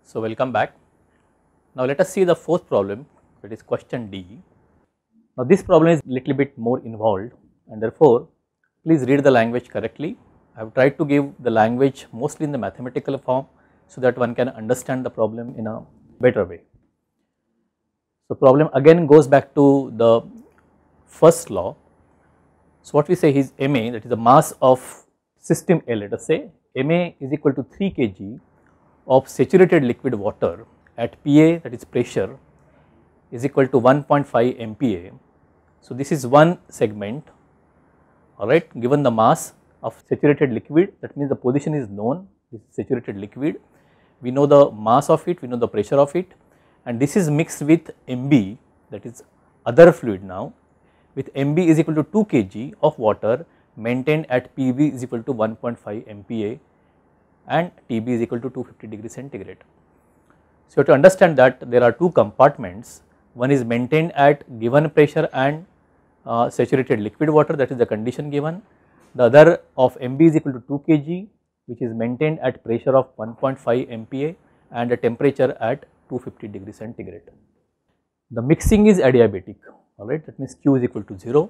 So, welcome back. Now, let us see the fourth problem, that is question D. Now, this problem is little bit more involved and therefore, please read the language correctly. I have tried to give the language mostly in the mathematical form so that one can understand the problem in a better way. So, problem again goes back to the first law. So, what we say is Ma, that is the mass of system A, let us say Ma is equal to 3 kg of saturated liquid water at Pa, that is pressure, is equal to 1.5 MPa. So, this is one segment, alright, given the mass of saturated liquid, that means the position is known, this is saturated liquid, we know the mass of it, we know the pressure of it, and this is mixed with Mb, that is other fluid now, with Mb is equal to 2 kg of water maintained at Pb is equal to 1.5 MPa and Tb is equal to 250 degrees centigrade. So, you have to understand that there are two compartments, one is maintained at given pressure and saturated liquid water, that is the condition given, the other of Mb is equal to 2 kg which is maintained at pressure of 1.5 MPa and a temperature at 250 degrees centigrade. The mixing is adiabatic, alright, that means Q is equal to 0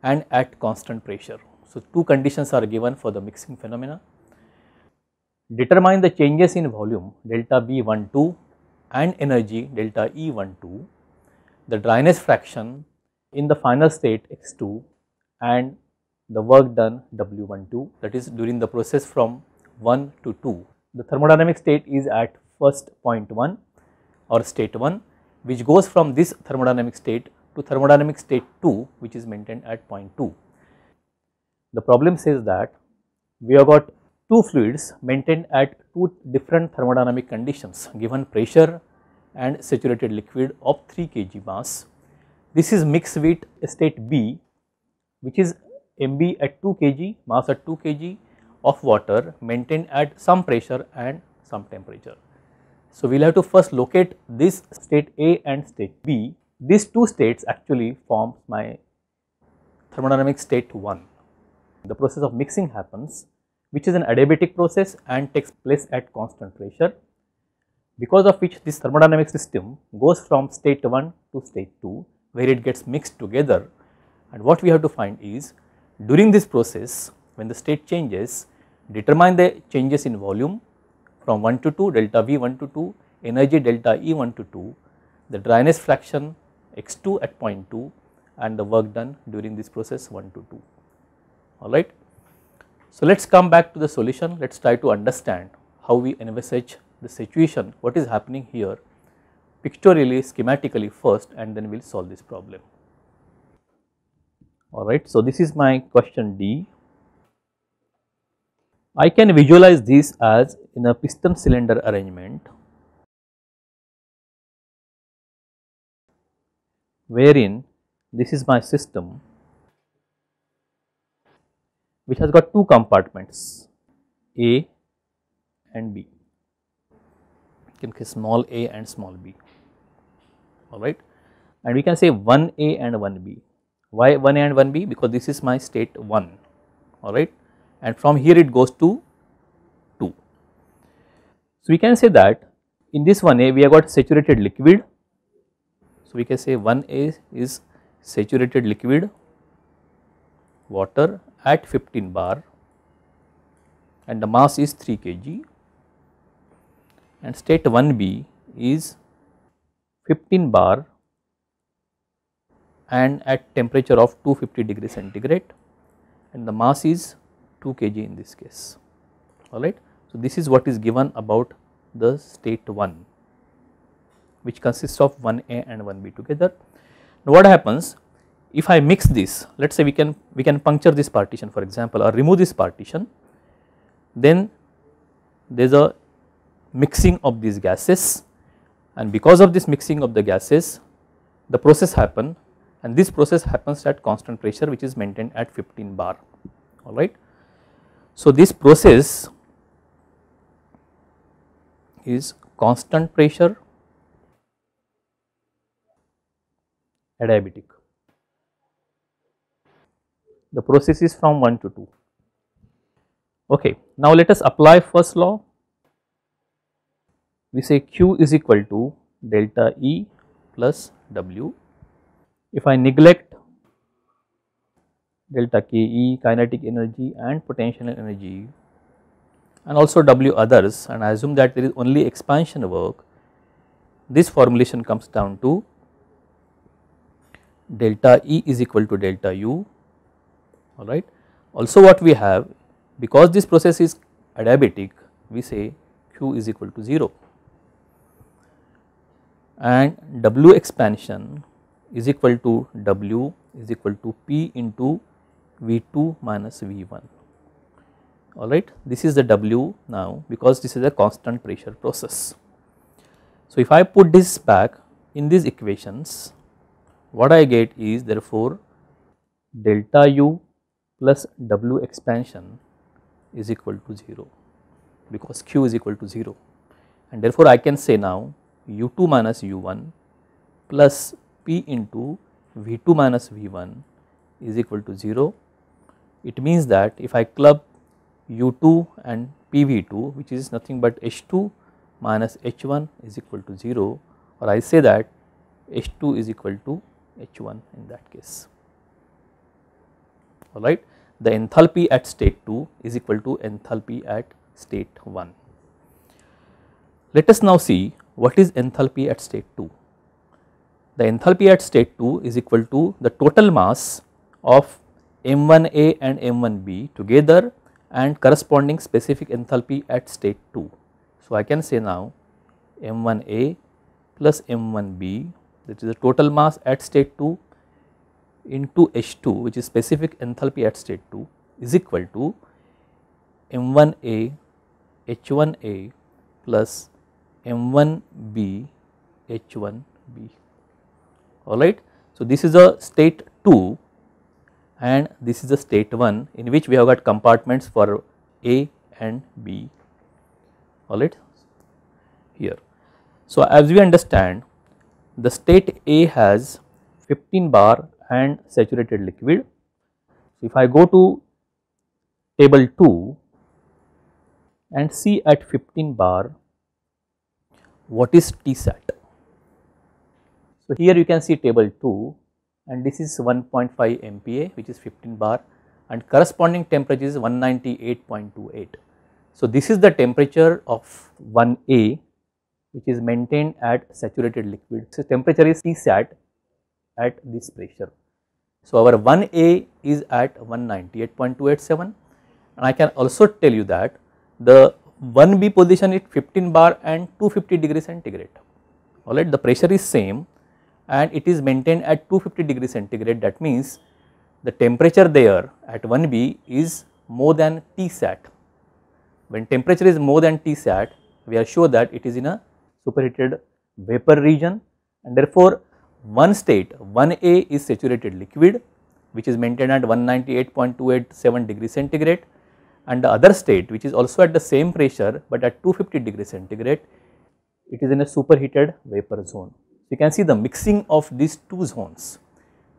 and at constant pressure. So, two conditions are given for the mixing phenomena. Determine the changes in volume delta V12 and energy delta E12, the dryness fraction in the final state x2 and the work done W12, that is during the process from 1 to 2. The thermodynamic state is at first point 1 or state 1, which goes from this thermodynamic state to thermodynamic state 2, which is maintained at point 2. The problem says that we have got two fluids maintained at two different thermodynamic conditions given pressure and saturated liquid of 3 kg mass. This is mixed with state B, which is Mb at 2 kg, mass at 2 kg of water maintained at some pressure and some temperature. So, we will have to first locate this state A and state B. These two states actually form my thermodynamic state 1. The process of mixing happens, which is an adiabatic process and takes place at constant pressure, because of which this thermodynamic system goes from state 1 to state 2, where it gets mixed together. And what we have to find is, during this process, when the state changes, determine the changes in volume from 1 to 2, delta V1 to 2, energy delta E1 to 2, the dryness fraction x2 at point 2 and the work done during this process 1 to 2, alright. So, let us come back to the solution, let us try to understand how we envisage the situation, what is happening here pictorially, schematically first, and then we will solve this problem. Alright, so this is my question D. I can visualize this as in a piston cylinder arrangement, wherein this is my system which has got two compartments A and B, you can say small a and small b, alright, and we can say 1A and 1B. Why 1A and 1B? Because this is my state 1, alright, and from here it goes to 2. So, we can say that in this 1A we have got saturated liquid. So, we can say 1A is saturated liquid water at 15 bar and the mass is 3 kg, and state 1B is 15 bar and at temperature of 250 degrees centigrade and the mass is 2 kg in this case, alright. So, this is what is given about the state 1, which consists of 1A and 1B together. Now, what happens if I mix this? Let us say we can puncture this partition, for example, or remove this partition, then there is a mixing of these gases, and because of this mixing of the gases the process happen, and this process happens at constant pressure which is maintained at 15 bar, alright. So, this process is constant pressure adiabatic. The process is from 1 to 2. Okay. Now, let us apply first law. we say Q is equal to delta E plus W. If I neglect delta KE, kinetic energy and potential energy, and also W others, and I assume that there is only expansion work, this formulation comes down to delta E is equal to delta U, alright. Also what we have, because this process is adiabatic, we say Q is equal to 0, and W expansion is equal to W is equal to P into V2 minus V1, alright. This is the W now, because this is a constant pressure process. So if I put this back in these equations, what I get is therefore delta U plus W expansion is equal to 0, because Q is equal to 0, and therefore I can say now U2 minus U1 plus P into V2 minus V1 is equal to 0. It means that if I club U2 and PV2, which is nothing but H2 minus H1 is equal to 0, or I say that H2 is equal to H1 in that case, alright. The enthalpy at state 2 is equal to enthalpy at state 1. Let us now see what is enthalpy at state 2. The enthalpy at state 2 is equal to the total mass of M1A and M1B together and corresponding specific enthalpy at state 2. So I can say now M1A plus M1B, that is the total mass at state 2, into H2, which is specific enthalpy at state 2, is equal to M1A H1A plus M1B H1B, alright. So this is a state 2 and this is a state 1 in which we have got compartments for A and B, alright here. So as we understand, the state A has 15 bar and saturated liquid. If I go to table 2 and see at 15 bar what is Tsat. So here you can see table 2 and this is 1.5 MPa, which is 15 bar, and corresponding temperature is 198.28. So this is the temperature of 1A, which is maintained at saturated liquid. So temperature is Tsat at this pressure. So our 1A is at 198.287, and I can also tell you that the 1B position is 15 bar and 250 degrees centigrade, alright. The pressure is same and it is maintained at 250 degrees centigrade. That means the temperature there at 1B is more than Tsat. When temperature is more than Tsat, we are sure that it is in a superheated vapor region, and therefore one state 1A is saturated liquid, which is maintained at 198.287 degrees centigrade, and the other state, which is also at the same pressure but at 250 degrees centigrade, it is in a superheated vapor zone. You can see the mixing of these two zones.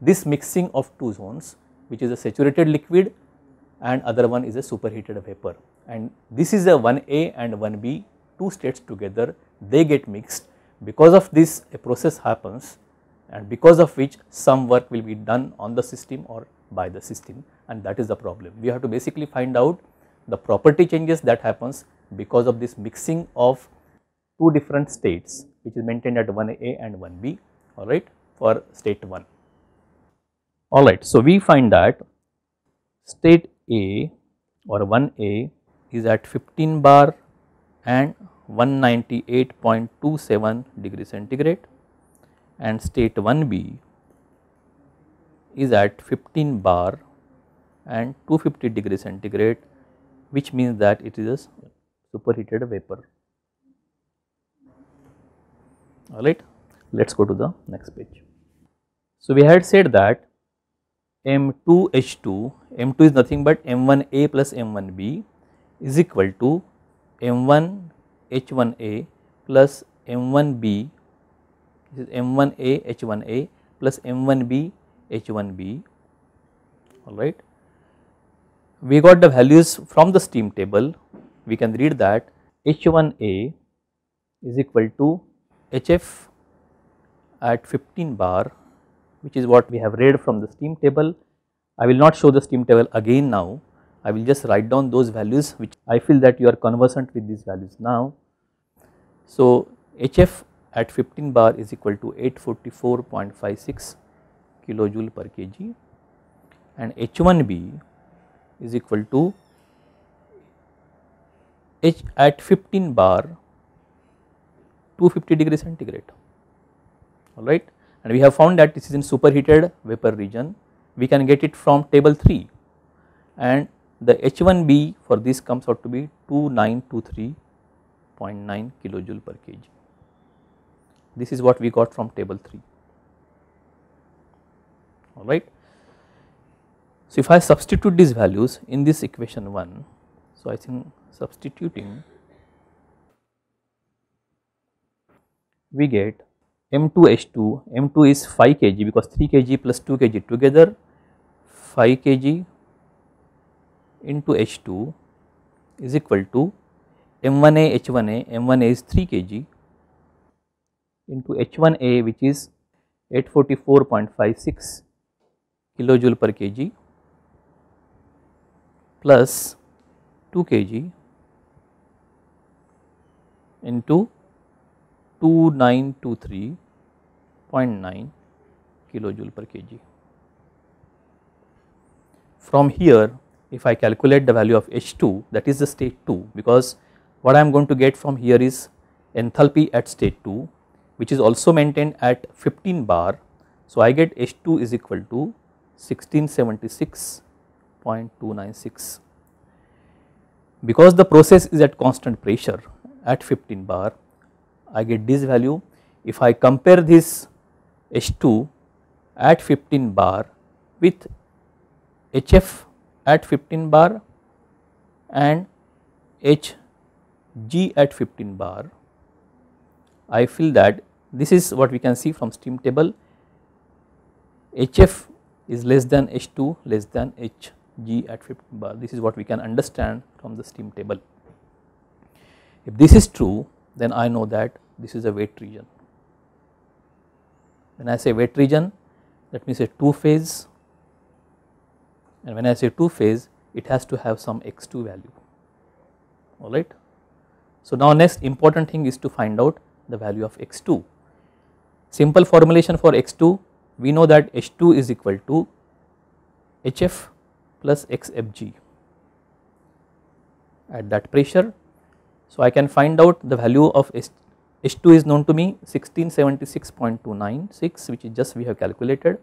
This mixing of two zones, which is a saturated liquid and other one is a superheated vapor, and this is a 1A and 1B, two states together, they get mixed. Because of this a process happens, and because of which some work will be done on the system or by the system, and that is the problem. We have to basically find out the property changes that happens because of this mixing of two different states, which is maintained at 1A and 1B, alright, for state 1. Alright, so we find that state A or 1A is at 15 bar and 198.27 degrees centigrade, and state 1B is at 15 bar and 250 degrees centigrade, which means that it is a superheated vapor. Alright, let us go to the next page. So we had said that M2H2, M2 is nothing but M1A plus M1B is equal to M1H1A plus M1B, this is M1A H1A plus M1B H1B, alright. We got the values from the steam table. We can read that H1A is equal to HF at 15 bar, which is what we have read from the steam table. I will not show the steam table again now, I will just write down those values which I feel that you are conversant with these values now. So, HF at 15 bar is equal to 844.56 kilojoule per kg, and H1B is equal to H at 15 bar 250 degree centigrade, alright, and we have found that this is in superheated vapor region. We can get it from table 3, and the H1B for this comes out to be 2923.9 kilojoule per kg. This is what we got from table 3, alright. So, if I substitute these values in this equation 1, so I think substituting, we get M2H2, M2 is 5 kg because 3 kg plus 2 kg together 5 kg into H2 is equal to M1A H1A, M1A is 3 kg into H1A, which is 844.56 kilojoule per kg plus 2 kg into 2923.9 kilojoule per kg. From here, if I calculate the value of H2, that is the state 2, because what I am going to get from here is enthalpy at state 2, which is also maintained at 15 bar. So, I get H2 is equal to 1676.296. Because the process is at constant pressure at 15 bar, I get this value. If I compare this H2 at 15 bar with HF at 15 bar and HG at 15 bar, I feel that this is what we can see from steam table. HF is less than H2 less than HG at 15 bar. This is what we can understand from the steam table. If this is true, then I know that this is a wet region. When I say wet region, let me say 2 phase, and when I say 2 phase, it has to have some X2 value, alright. So, now next important thing is to find out the value of X2. Simple formulation for X2, we know that H2 is equal to HF plus XFG at that pressure. So, I can find out the value of H2 is known to me 1676.296, which is just we have calculated.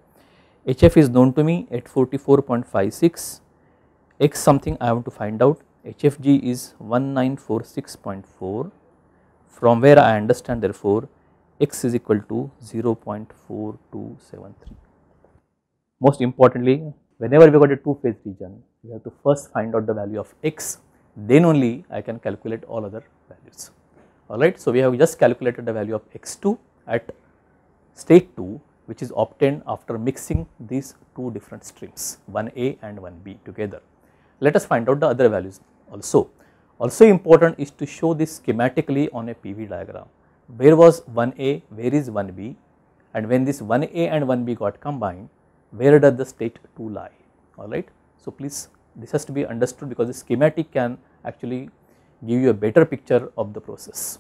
HF is known to me at 44.56, X something I want to find out, HFG is 1946.4, from where I understand therefore X is equal to 0.4273. Most importantly, whenever we got a 2 phase region, we have to first find out the value of X, then only I can calculate all other values, alright. So, we have just calculated the value of X2 at state 2, which is obtained after mixing these 2 different streams, 1A and 1B together. Let us find out the other values also. Also important is to show this schematically on a PV diagram. Where was 1A, where is 1B, and when this 1A and 1B got combined, where does the state 2 lie, alright. So, please this has to be understood because the schematic can actually give you a better picture of the process.